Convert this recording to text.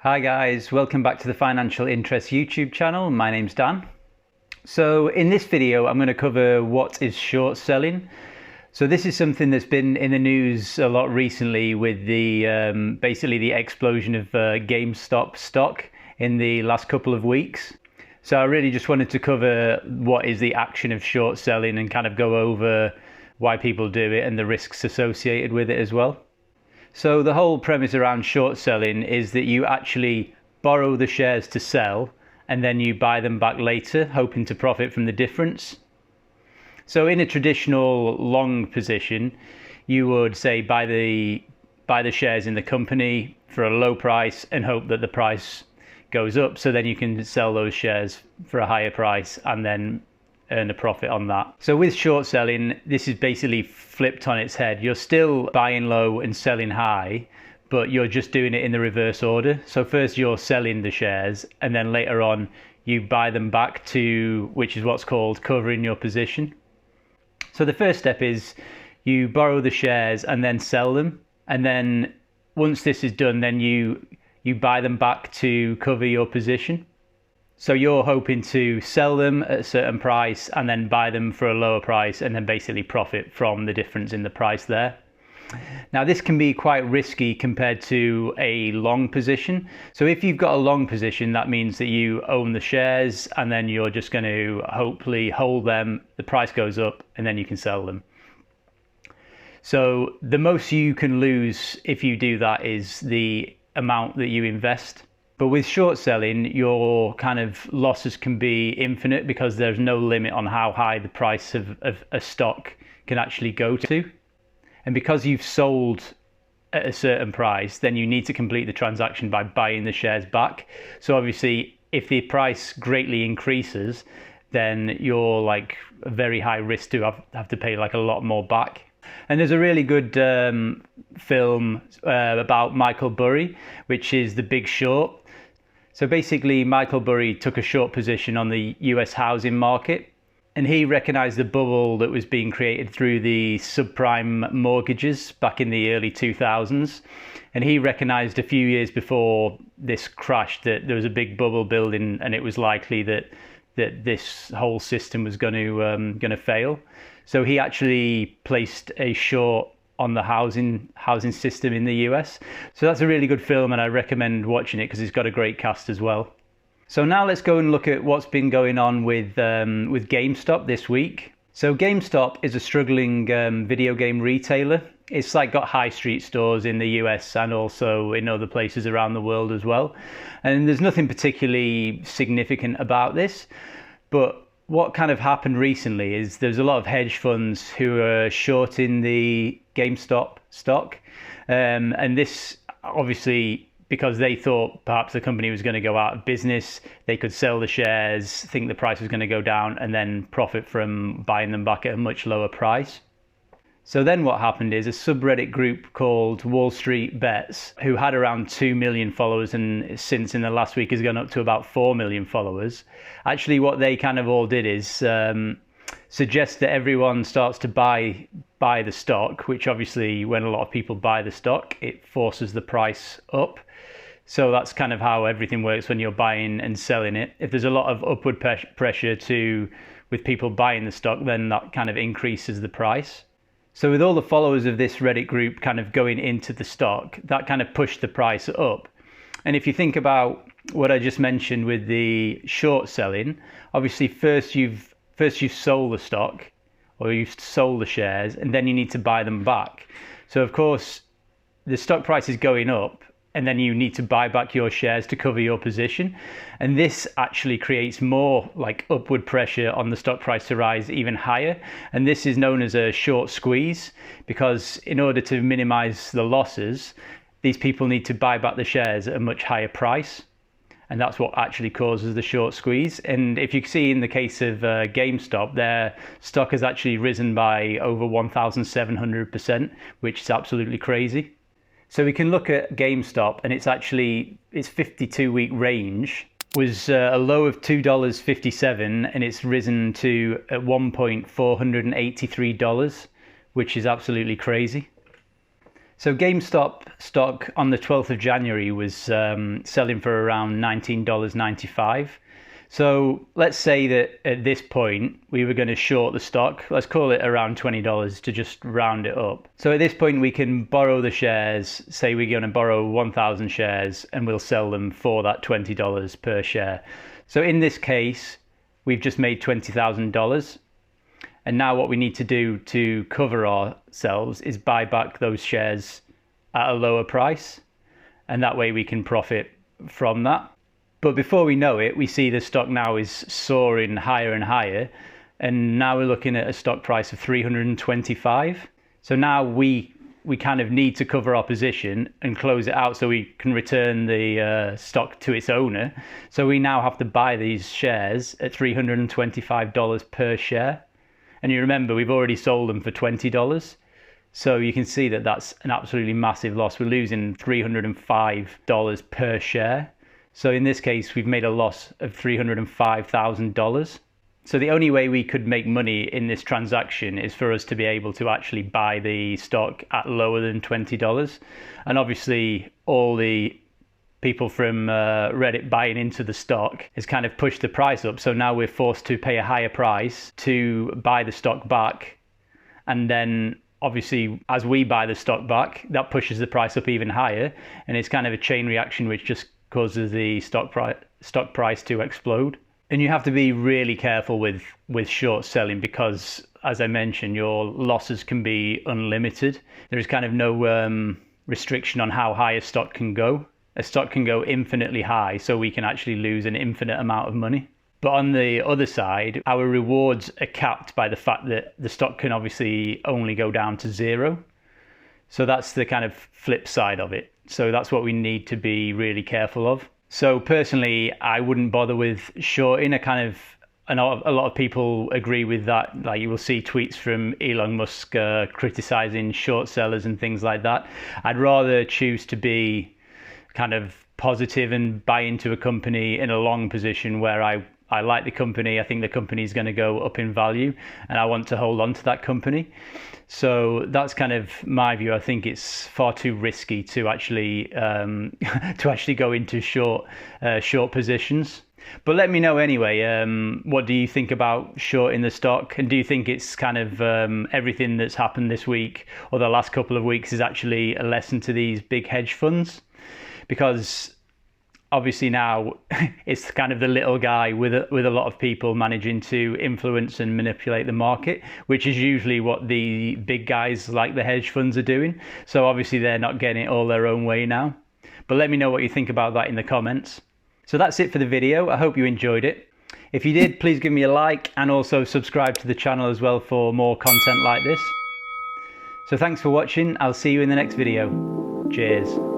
Hi guys, welcome back to the Financial Interest YouTube channel. My name's Dan. So in this video I'm going to cover what is short selling. So this is something that's been in the news a lot recently with the basically the explosion of GameStop stock in the last couple of weeks. So I really just wanted to cover what is the action of short selling and kind of go over why people do it and the risks associated with it as well. So the whole premise around short selling is that you actually borrow the shares to sell and then you buy them back later, hoping to profit from the difference. So in a traditional long position, you would say buy the shares in the company for a low price and hope that the price goes up, so then you can sell those shares for a higher price and then earn a profit on that. So with short selling, this is basically flipped on its head. You're still buying low and selling high, but you're just doing it in the reverse order. So first you're selling the shares and then later on you buy them back to, which is what's called covering your position. So the first step is you borrow the shares and then sell them. And then once this is done, then you buy them back to cover your position. So you're hoping to sell them at a certain price and then buy them for a lower price and then basically profit from the difference in the price there. Now this can be quite risky compared to a long position. So if you've got a long position, that means that you own the shares and then you're just going to hopefully hold them, the price goes up and then you can sell them. So the most you can lose if you do that is the amount that you invest. But with short selling, your kind of losses can be infinite because there's no limit on how high the price of a stock can actually go to. And because you've sold at a certain price, then you need to complete the transaction by buying the shares back. So obviously, if the price greatly increases, then you're like a very high risk to have to pay like a lot more back. And there's a really good film about Michael Burry, which is The Big Short. So basically, Michael Burry took a short position on the US housing market, and he recognized the bubble that was being created through the subprime mortgages back in the early 2000s. And he recognized a few years before this crashed that there was a big bubble building, and it was likely that this whole system was going to fail. So he actually placed a short on the housing system in the US. So that's a really good film and I recommend watching it because it's got a great cast as well. So now let's go and look at what's been going on with GameStop this week. So GameStop is a struggling video game retailer. It's like got high street stores in the US and also in other places around the world as well. And there's nothing particularly significant about this, but what kind of happened recently is there's a lot of hedge funds who are shorting the GameStop stock. And this obviously because they thought perhaps the company was going to go out of business, they could sell the shares, think the price was going to go down and then profit from buying them back at a much lower price. So then what happened is a subreddit group called WallStreetBets, who had around 2 million followers and since in the last week has gone up to about 4 million followers. Actually, what they kind of all did is suggest that everyone starts to buy the stock, which obviously when a lot of people buy the stock, it forces the price up. So that's kind of how everything works when you're buying and selling it. If there's a lot of upward pressure with people buying the stock, then that kind of increases the price. So with all the followers of this Reddit group kind of going into the stock, that kind of pushed the price up. And if you think about what I just mentioned with the short selling, obviously first you've sold the stock or you've sold the shares and then you need to buy them back. So of course the stock price is going up and then you need to buy back your shares to cover your position. And this actually creates more like upward pressure on the stock price to rise even higher. And this is known as a short squeeze because in order to minimize the losses, these people need to buy back the shares at a much higher price. And that's what actually causes the short squeeze. And if you see in the case of GameStop, their stock has actually risen by over 1,700%, which is absolutely crazy. So we can look at GameStop and its 52-week range was a low of $2.57 and it's risen to $1.483, which is absolutely crazy. So GameStop stock on the 12th of January was selling for around $19.95. So let's say that at this point we were going to short the stock. Let's call it around $20 to just round it up. So at this point we can borrow the shares. Say we're going to borrow 1,000 shares and we'll sell them for that $20 per share. So in this case, we've just made $20,000. And now what we need to do to cover ourselves is buy back those shares at a lower price. And that way we can profit from that. But before we know it, we see the stock now is soaring higher and higher. And now we're looking at a stock price of 325. So now we kind of need to cover our position and close it out so we can return the stock to its owner. So we now have to buy these shares at $325 per share. And you remember, we've already sold them for $20. So you can see that that's an absolutely massive loss. We're losing $305 per share. So in this case, we've made a loss of $305,000. So the only way we could make money in this transaction is for us to be able to actually buy the stock at lower than $20. And obviously all the people from Reddit buying into the stock has kind of pushed the price up. So now we're forced to pay a higher price to buy the stock back. And then obviously as we buy the stock back, that pushes the price up even higher. And it's kind of a chain reaction which just causes the stock price to explode. And you have to be really careful with short selling because, as I mentioned, your losses can be unlimited. There is kind of no restriction on how high a stock can go. A stock can go infinitely high, so we can actually lose an infinite amount of money. But on the other side, our rewards are capped by the fact that the stock can obviously only go down to zero. So that's the kind of flip side of it. So that's what we need to be really careful of. So personally, I wouldn't bother with shorting. A lot of people agree with that. Like you will see tweets from Elon Musk criticizing short sellers and things like that. I'd rather choose to be kind of positive and buy into a company in a long position where I like the company. I think the company is going to go up in value and I want to hold on to that company. So that's kind of my view. I think it's far too risky to actually go into short positions. But let me know anyway, what do you think about shorting the stock? And do you think it's kind of everything that's happened this week or the last couple of weeks is actually a lesson to these big hedge funds? Because obviously now it's kind of the little guy with a lot of people managing to influence and manipulate the market, which is usually what the big guys like the hedge funds are doing. So obviously they're not getting it all their own way now. But let me know what you think about that in the comments. So that's it for the video. I hope you enjoyed it. If you did, please give me a like and also subscribe to the channel as well for more content like this. So thanks for watching. I'll see you in the next video. Cheers.